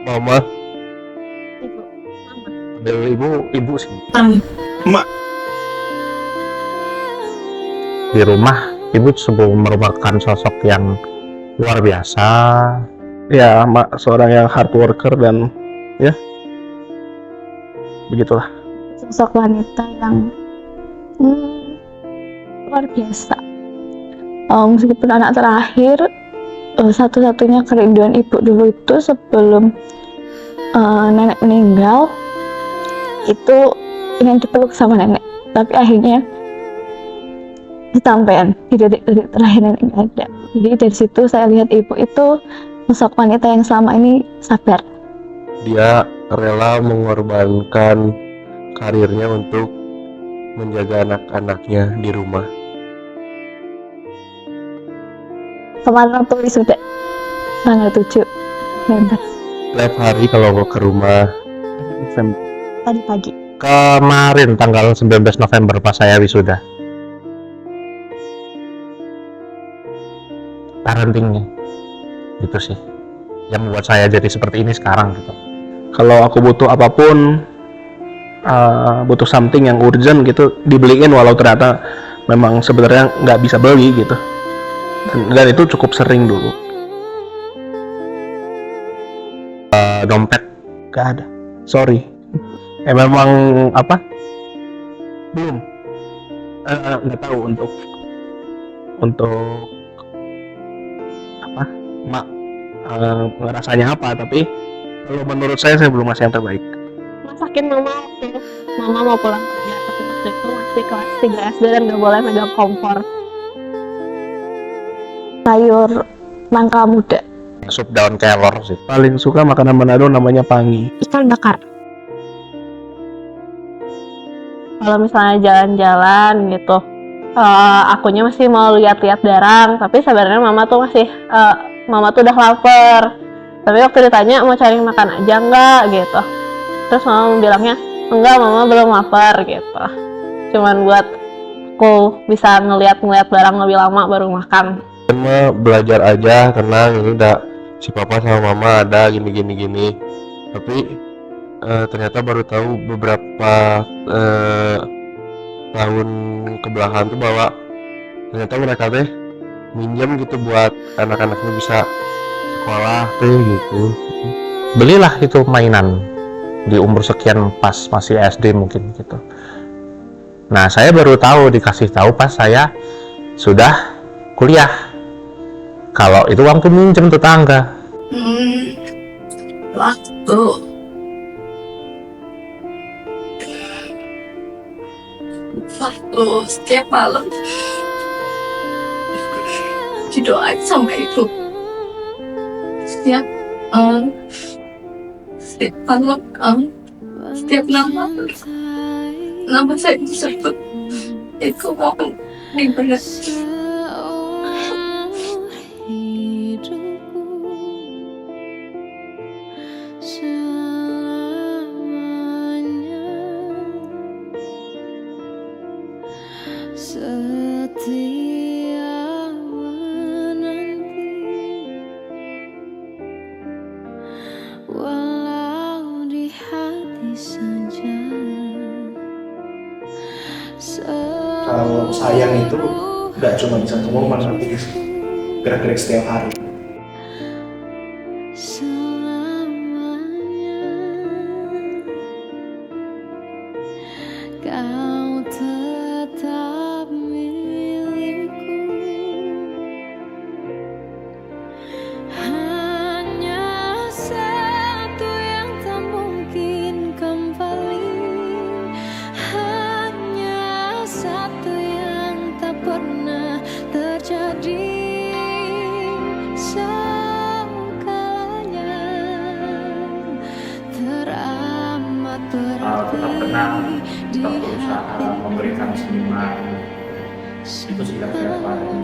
Mama, Ibu, mama. dari ibu sih. Mak. Di rumah, ibu merupakan sosok yang luar biasa. Ya, mak seorang yang hard worker dan ya, begitulah. Sosok wanita yang luar biasa. Meskipun anak terakhir, satu-satunya kerinduan ibu dulu itu sebelum nenek meninggal itu ingin dipeluk sama nenek, tapi akhirnya kesampaian di detik-detik terakhir nenek nggak ada. Jadi dari situ saya lihat ibu itu sosok wanita yang selama ini sabar. Dia rela mengorbankan karirnya untuk menjaga anak-anaknya di rumah. Kemarin waktu wisuda tanggal 7 November Setiap hari kalau mau ke rumah, tadi pagi. kemarin tanggal 19 November pas saya wisuda. Parentingnya gitu sih yang membuat saya jadi seperti ini sekarang gitu. Kalau aku butuh apapun, butuh something yang urgent gitu, dibeliin walau ternyata memang sebenarnya nggak bisa beli gitu, dan itu cukup sering dulu. Dompet nggak ada, sorry. Memang apa, belum nggak tahu untuk apa mak rasanya apa, tapi kalau menurut saya belum masih yang terbaik. Masakin mama waktu mama mau pulang kerja, tapi waktu itu masih kelas 3 SD dan gak boleh megang kompor. Sayur nangka muda, Sup daun kelor sih. Paling suka makanan Manado namanya pangi. ikan bakar. Kalau misalnya jalan-jalan gitu, akunya masih mau lihat-lihat barang, tapi sebenarnya mama tuh udah lapar. Tapi waktu ditanya mau cari makan aja enggak gitu, terus mama bilangnya enggak, mama belum lapar gitu. Cuman buat aku bisa ngeliat barang lebih lama baru makan. Cuma belajar aja, tenang, ini udah si papa sama mama ada gini. Tapi ternyata baru tahu beberapa tahun kebelakangan tuh bahwa ternyata mereka teh minjem gitu buat anak-anaknya bisa sekolah tuh gitu. Belilah itu mainan di umur sekian pas masih SD mungkin gitu. Nah, saya baru tahu, dikasih tahu pas saya sudah kuliah kalau itu uang tuh minjem tetangga. Waktu setiap malam didoain sama ibu. Setiap malam, setiap nama saya disebut, itu mohon diberes. Kalau sayang itu nggak cuma di satu momen, tapi gerak-gerik setiap hari. Kau tetap milikku, hanya satu yang tak mungkin kembali, hanya satu yang tak pernah terjadi. Segalanya teramat berarti. Tetap tenang, tetap berusaha memberikan senyuman, itu sudah yang paling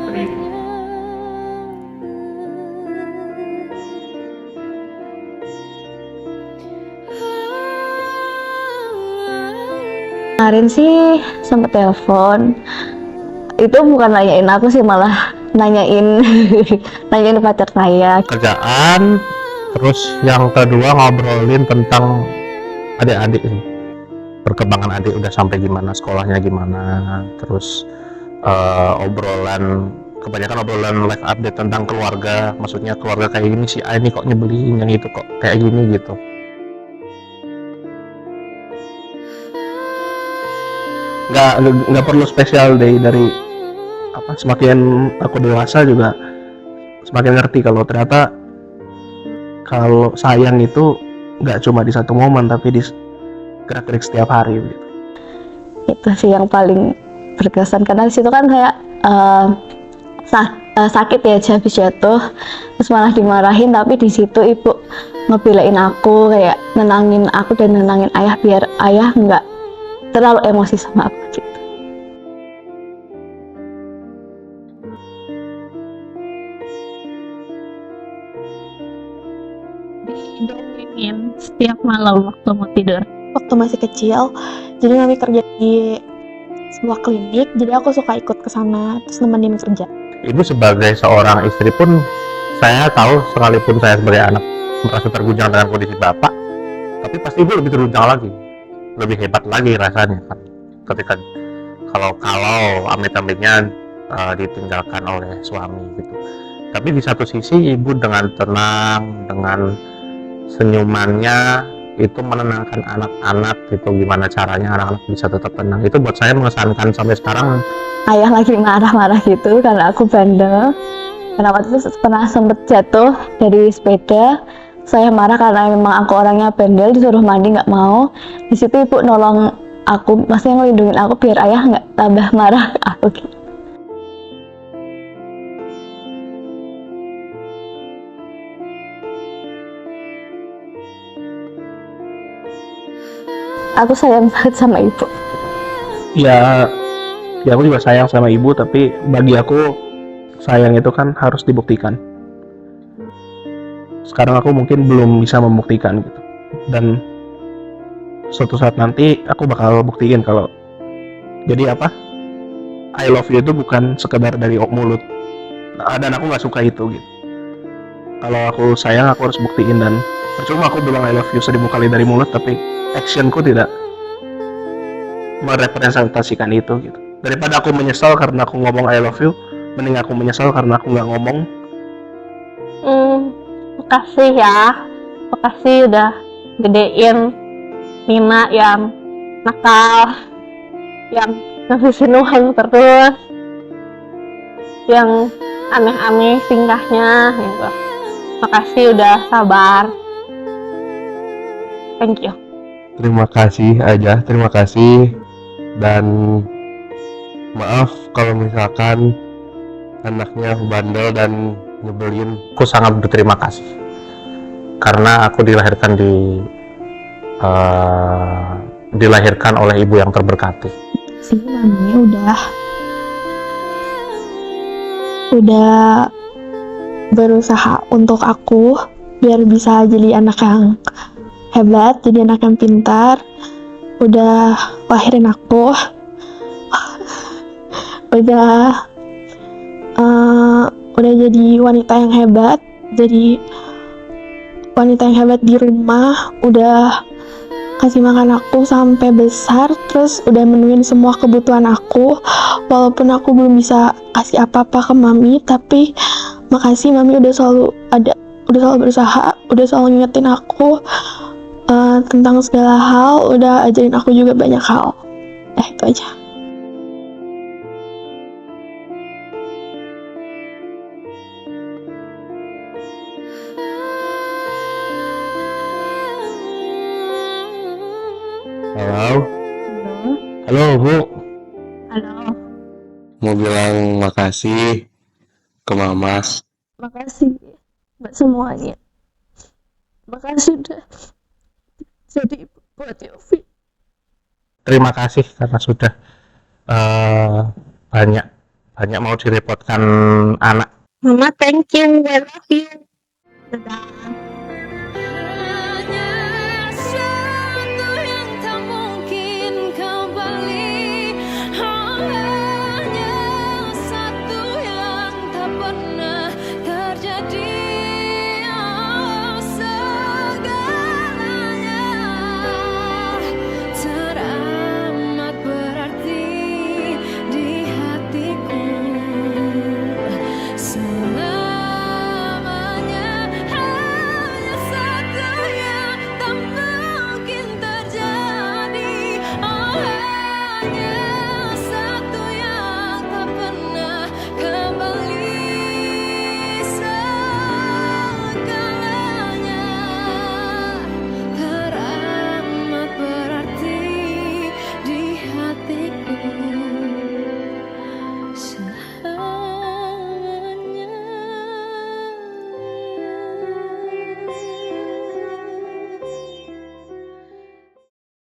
beribu. Kemarin sih sempet telepon, itu bukan nanyain aku sih, malah nanyain nanyain pacar saya. Kerjaan Terus yang kedua ngobrolin tentang adik-adik sih. Perkembangan adik udah sampai gimana, sekolahnya gimana. Terus kebanyakan obrolan live update tentang keluarga. Maksudnya keluarga kayak gini, si A ini kok nyebelin, yang itu kok kayak gini gitu. Nggak perlu special day dari apa, semakin aku dewasa juga semakin ngerti kalau ternyata kalau sayang itu nggak cuma di satu momen tapi di gerak-gerik setiap hari gitu. Itu sih yang paling berkesan, karena di situ kan kayak sakit ya, habis jatuh terus malah dimarahin, tapi di situ ibu ngebelain aku, kayak nenangin aku dan nenangin ayah biar ayah nggak terlalu emosi sama aku gitu. Didongengin setiap malam waktu mau tidur. Waktu masih kecil, jadi mami kerja di sebuah klinik, jadi aku suka ikut ke sana terus nemenin kerja. Ibu sebagai seorang istri pun saya tahu, sekalipun saya sebagai anak merasa terguncang dengan kondisi bapak, tapi pasti ibu lebih terguncang lagi, lebih hebat lagi rasanya kan ketika kalau amit-amitnya ditinggalkan oleh suami gitu. Tapi di satu sisi ibu dengan tenang, dengan senyumannya itu menenangkan anak-anak gitu. Gimana caranya anak-anak bisa tetap tenang, itu buat saya mengesankan sampai sekarang. Ayah lagi marah-marah gitu karena aku bandel, karena waktu itu pernah sempet jatuh dari sepeda. Saya marah karena memang aku orangnya bandel, disuruh mandi nggak mau. Di situ ibu nolong aku, maksudnya ngelindungin aku biar ayah nggak tambah marah ke aku gitu. Aku sayang banget sama ibu. Ya aku juga sayang sama ibu, tapi bagi aku sayang itu kan harus dibuktikan. Sekarang aku mungkin belum bisa membuktikan gitu, dan suatu saat nanti aku bakal buktiin kalau jadi apa, I love you itu bukan sekedar dari mulut. Dan aku nggak suka itu gitu. Kalau aku sayang aku harus buktiin, dan percuma aku bilang I love you 1000 kali dari mulut tapi actionku tidak merepresentasikan itu gitu. Daripada aku menyesal karena aku ngomong I love you, mending aku menyesal karena aku nggak ngomong. Makasih ya, makasih udah gedein Nina yang nakal, yang ngabisin uang terus, yang aneh-aneh tingkahnya gitu. Makasih udah sabar. Thank you. Terima kasih aja, terima kasih. Dan maaf kalau misalkan anaknya bandel dan nyebelin. Aku sangat berterima kasih karena aku dilahirkan oleh ibu yang terberkati. Sih mami udah berusaha untuk aku biar bisa jadi anak yang hebat, jadi anak yang pintar. Udah lahirin aku, udah jadi wanita yang hebat, jadi wanita yang hebat di rumah, udah kasih makan aku sampai besar, terus udah menuhin semua kebutuhan aku. Walaupun aku belum bisa kasih apa-apa ke mami, tapi makasih mami udah selalu ada, udah selalu berusaha, udah selalu ngingetin aku tentang segala hal, udah ajarin aku juga banyak hal. Itu aja. Halo Bu, Halo. mau bilang makasih ke Mama. Makasih buat semuanya. Makasih udah jadi ibu buat Yofi. Terima kasih karena sudah banyak mau direpotkan anak. Mama, thank you. I love you. Dadah.